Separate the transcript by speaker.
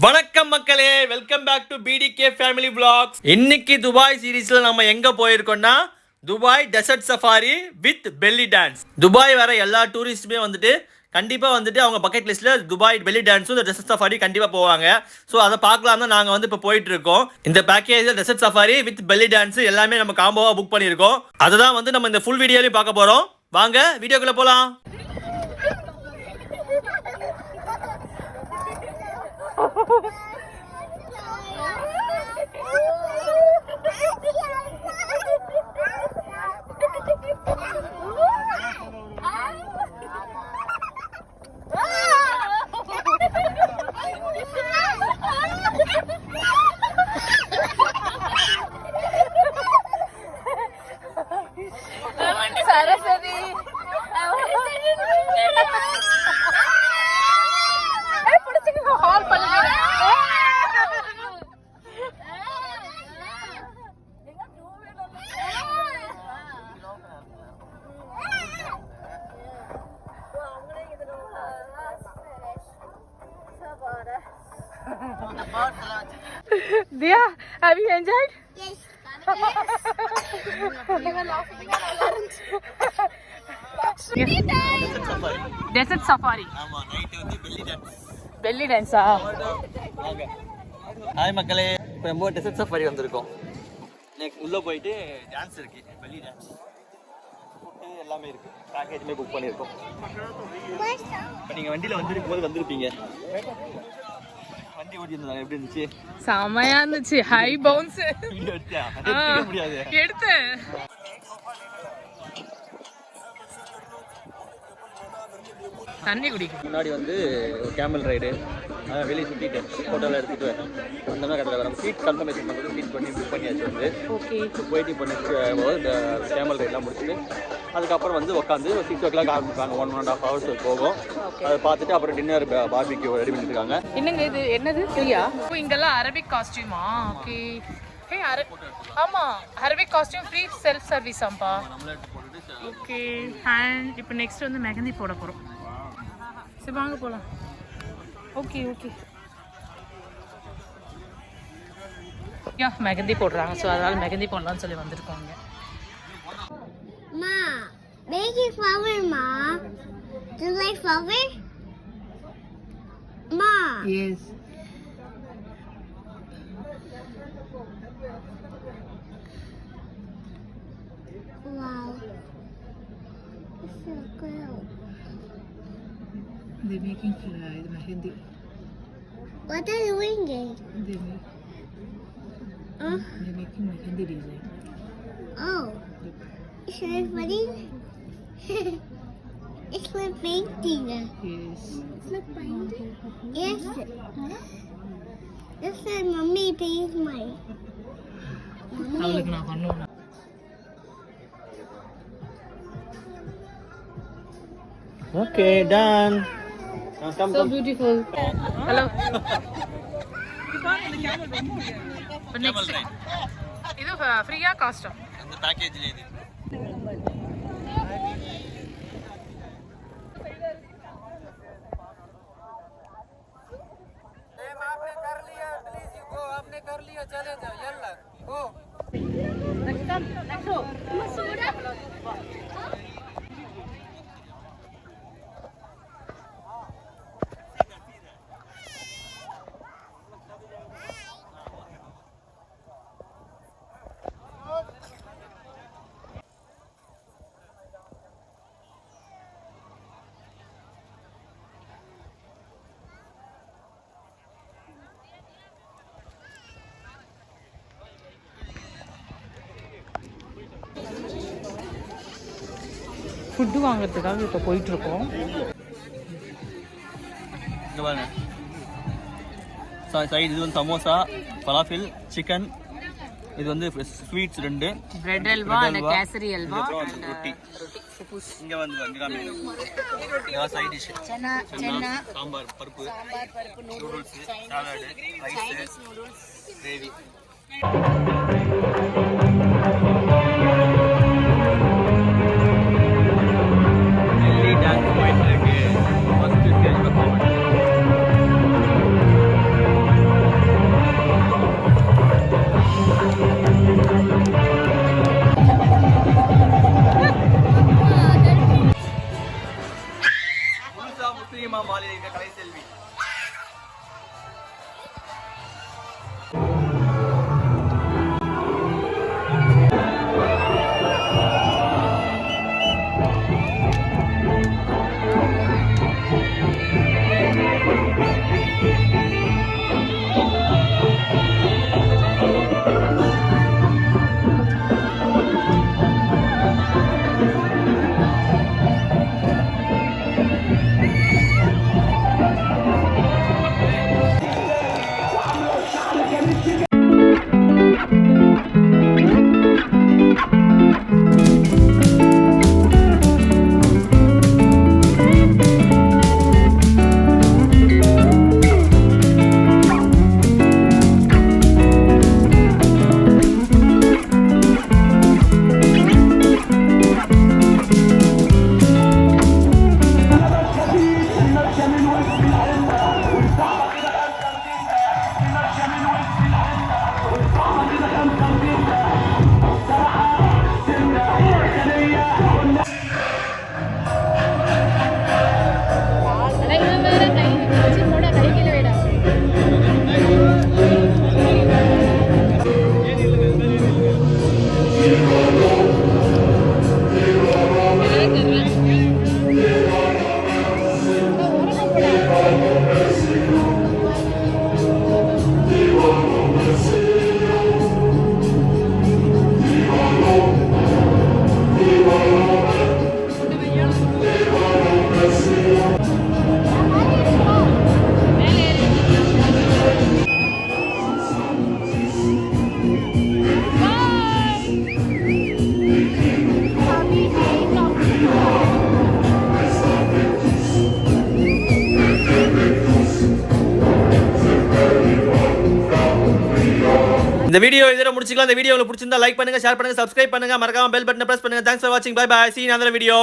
Speaker 1: வணக்கம் மக்களே, welcome back to PDK family vlogs. இன்னைக்கு துபாய் சீரீஸ்ல நம்ம எங்க போயிருக்கோம்னா Dubai desert safari with belly dance. Dubai வர எல்லா டூரிஸ்டுமே வந்துட்டு கண்டிப்பா வந்துட்டு அவங்க பக்கெட் லிஸ்ட்ல துபாய் பெல்லி டான்ஸும் டெசர்ட் சஃபாரி கண்டிப்பா போவாங்க. ஸோ அதை பார்க்கலாம் தான் நாங்கள் வந்து இப்போ போயிட்டு இருக்கோம். இந்த package dessert safari with belly dance எல்லாமே நம்ம காம்போவா புக் பண்ணியிருக்கோம். அதை தான் வந்து நம்ம இந்த ஃபுல் வீடியோலையும் பார்க்க போறோம். வாங்க வீடியோக்குள்ள போலாம்.
Speaker 2: Dia, have you enjoyed?
Speaker 3: Yes.
Speaker 2: Desert safari.
Speaker 1: ஆமா, நைட் வந்து belly dance.
Speaker 2: Belly dance ah.
Speaker 1: வாங்க. ஹாய் மக்களே, இப்போ நம்ம டெசர்ட் சஃபாரி வந்திருக்கோம். நெக்ஸ்ட் உள்ள போயிட்டு டான்ஸ் இருக்கு, பெல்லி டான்ஸ். ஃபுட் எல்லாமே இருக்கு. பேக்கேஜ்மே புக் பண்ணியிருக்கோம். இப்போ நீங்க வண்டியில வந்திருப்பீங்க. வண்டி ஓட்டி இருந்தாங்க, எப்படி இருந்துச்சு?
Speaker 2: செமையா இருந்துச்சு. High bounce.
Speaker 1: வீடியோ எடுத்தா எடுக்க முடியாது.
Speaker 2: எடுத்தேன். தண்ணி குடிக்கும்.
Speaker 1: முன்னாடி வந்து ஒரு கேமல் ரைடு, வெளியே சுற்றிட்டு ஃபோட்டோவில் எடுத்துகிட்டு அந்த மாதிரி கடையில் வரோம். சீட் கன்ஃபர்மேஷன் பண்ணுறது சீட் பண்ணி புக் பண்ணியாச்சு. வந்து
Speaker 2: ஓகே
Speaker 1: போயிட்டு இப்போ நெக்ஸ்ட் இந்த கேமல் ரைட்லாம் முடிச்சுட்டு அதுக்கப்புறம் வந்து உட்காந்து 6 o'clock ஆரம்பிப்பாங்க. 1.5 hours போகும். அதை பார்த்துட்டு அப்புறம் டின்னர் பார்பிக்யூ ரெடி பண்ணியிருக்காங்க.
Speaker 2: என்னங்க இது? என்னது ஃப்ரீயா? இங்கெல்லாம் அரபிக் காஸ்டியூமா? ஓகே. ஹே ஆமா, Arabic costume free self service ஆம்பா. ஓகே. அண்ட் இப்போ நெக்ஸ்ட் வந்து மெஹந்தி போட போகிறோம். சரி வாங்க போகலாம். Okay okay. யா மெஹந்தி போடுறாங்க. ஸோ அதனால் மெஹந்தி போடலாம்னு சொல்லி வந்திருக்கோங்க.
Speaker 3: Ma, make it flower, Ma. Do you like flower? Ma.
Speaker 2: Yes.
Speaker 3: Wow. It's so cool.
Speaker 2: They're making mehendi.
Speaker 3: What are you doing?
Speaker 2: They're making mehendi design.
Speaker 3: Oh. Is it funny? It's like painting.
Speaker 2: Yes.
Speaker 3: It's like painting? Yes. This is mommy paints mine.
Speaker 2: அவளுக்கு நான் பண்ணுவேன்.
Speaker 1: Okay done.
Speaker 2: So beautiful. Hello. இது ஃப்ரீயா காஸ்டா?
Speaker 1: இந்த பேக்கேஜ்ல இது.
Speaker 2: Food வாங்குறதுக்காக இப்போ போயிட்டுருக்கோம்.
Speaker 1: இங்கே பாருங்க, சைடு இது வந்து சமோசா, பலாஃபில், சிக்கன், இது வந்து sweets 2,
Speaker 2: bread halwa and kesari halwa,
Speaker 1: ரொட்டி. இங்கே வந்து சைட் டிஷ் சாம்பார் பருப்பு, noodles, salad, rice, gravy. Dance போயிட்டு இருக்கு. First stage performance. இந்த வீடியோ இதோட முடிச்சுக்கலாம். இந்த வீடியோ உங்களுக்கு பிடிச்சிருந்தா லைக் பண்ணுங்க, ஷேர் பண்ணுங்க, சப்ஸ்கிரைப் பண்ணுங்க, மறக்காம பெல் பட்டனை பிரஸ் பண்ணுங்க. Thanks for watching. Bye bye. See you in another video.